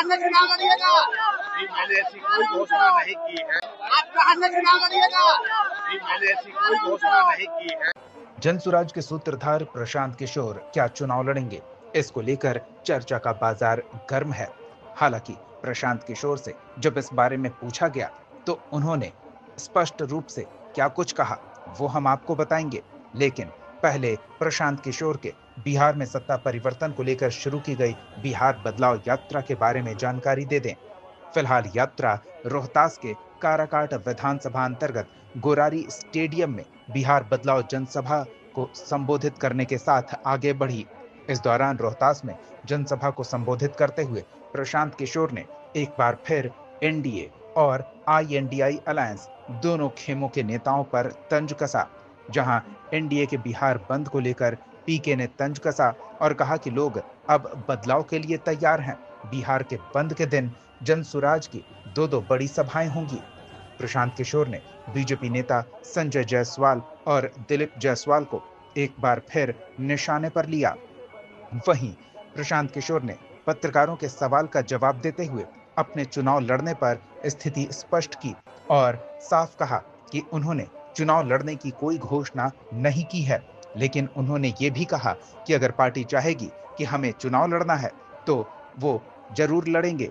से चुनाव लड़िएगा? मैंने ऐसी कोई घोषणा नहीं की है। आप कहां से चुनाव लड़िएगा? मैंने ऐसी कोई घोषणा नहीं की है। जनसुराज के सूत्रधार प्रशांत किशोर क्या चुनाव लड़ेंगे, इसको लेकर चर्चा का बाजार गर्म है। हालांकि प्रशांत किशोर से जब इस बारे में पूछा गया तो उन्होंने स्पष्ट रूप से क्या कुछ कहा वो हम आपको बताएंगे, लेकिन पहले प्रशांत किशोर के बिहार में सत्ता परिवर्तन को लेकर शुरू की गई बिहार बदलाव यात्रा के बारे में जानकारी दे दें। फिलहाल यात्रा रोहतास के काराकाट विधानसभा अंतर्गत गोरारी स्टेडियम में बिहार बदलाव जनसभा को संबोधित करने के साथ आगे बढ़ी। इस दौरान रोहतास में जनसभा को संबोधित करते हुए प्रशांत किशोर ने एक बार फिर एनडीए और आईएनडीआई अलायंस दोनों खेमों के नेताओं पर तंज कसा। जहां एनडीए के बिहार बंद को लेकर पीके ने तंज कसा और कहा कि लोग अब बदलाव के लिए तैयार हैं। बिहार के बंद के दिन जनसुराज की दो बड़ी सभाएं होंगी। प्रशांत किशोर ने बीजेपी नेता संजय जायसवाल और दिलीप जायसवाल को एक बार फिर निशाने पर लिया। वहीं प्रशांत किशोर ने पत्रकारों के सवाल का जवाब देते हुए अपने चुनाव लड़ने पर स्थिति स्पष्ट की और साफ कहा कि उन्होंने चुनाव लड़ने की कोई घोषणा नहीं की है, लेकिन उन्होंने ये भी कहा कि अगर पार्टी चाहेगी कि हमें चुनाव लड़ना है तो वो जरूर लड़ेंगे।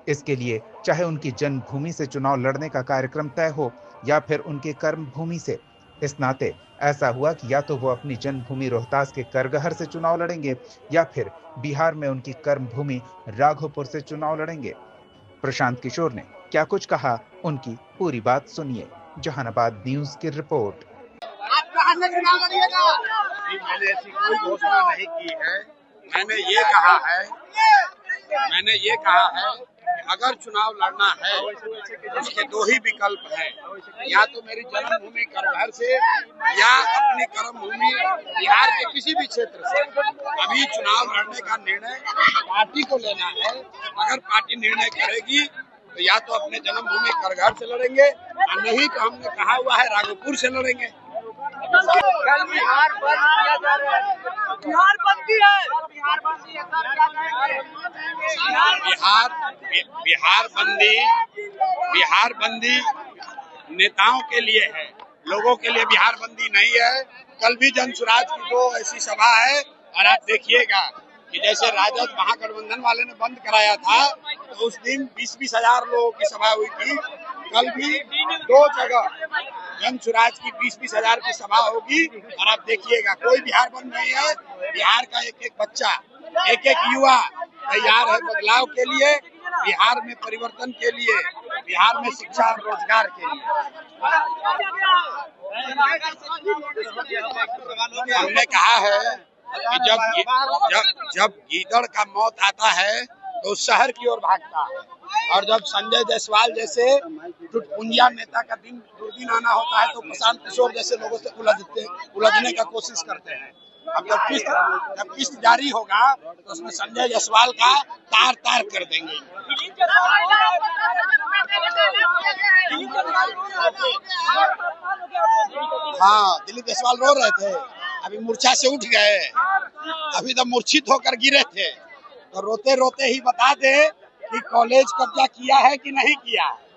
इसके लिए चाहे उनकी जन्मभूमि से चुनाव लड़ने का कार्यक्रम तय हो या फिर उनके कर्मभूमि से। इस नाते ऐसा हुआ कि या तो वो अपनी जन्मभूमि रोहतास के करगहर से चुनाव लड़ेंगे या फिर बिहार में उनकी कर्मभूमि राघोपुर से चुनाव लड़ेंगे। प्रशांत किशोर ने क्या कुछ कहा, उनकी पूरी बात सुनिए। जहानाबाद न्यूज की रिपोर्ट। आप कहां से चुनाव लड़िएगा? मैंने ऐसी कोई घोषणा नहीं की है। मैंने ये कहा है कि अगर चुनाव लड़ना है तो उसके दो ही विकल्प हैं, या तो मेरी जन्मभूमि करगहर से या अपनी कर्मभूमि बिहार के किसी भी क्षेत्र से। अभी चुनाव लड़ने का निर्णय पार्टी को लेना है। अगर पार्टी निर्णय करेगी तो या तो अपने जन्मभूमि करगहर से लड़ेंगे और नहीं तो हमने कहा हुआ है राघोपुर से लड़ेंगे। कल बिहार बंद किया जा रहा है। बिहार बंदी है। बिहार बंदी नेताओं के लिए है, लोगों के लिए बिहार बंदी नहीं है। कल भी जनसुराज की दो ऐसी सभा है और आप देखिएगा कि जैसे राजद महागठबंधन वाले ने बंद कराया था तो उस दिन 20-20 हजार लोगों की सभा हुई थी। कल भी दो जगह जनसुराज की 20-20 हजार की सभा होगी और आप देखिएगा कोई बिहार बंद नहीं है। बिहार का एक बच्चा, एक युवा तैयार है बदलाव के लिए, बिहार में परिवर्तन के लिए, बिहार में शिक्षा और रोजगार के लिए। हमने कहा है कि जब गीदड़ का मौत आता है तो शहर की ओर भागता है, और जब संजय जायसवाल जैसे टुटपुंजिया नेता का दुर्दिन आना होता है तो प्रशांत किशोर जैसे लोगों से उलझने का कोशिश करते हैं। अब जब किस्त जारी होगा तो उसमें संजय जायसवाल का तार तार कर देंगे। हाँ, दिलीप जायसवाल रो रहे थे, अभी मूर्छा से उठ गए। अभी तो मूर्छित होकर गिरे थे, तो रोते रोते ही बता दे कि कॉलेज कब्जा किया है कि नहीं किया है।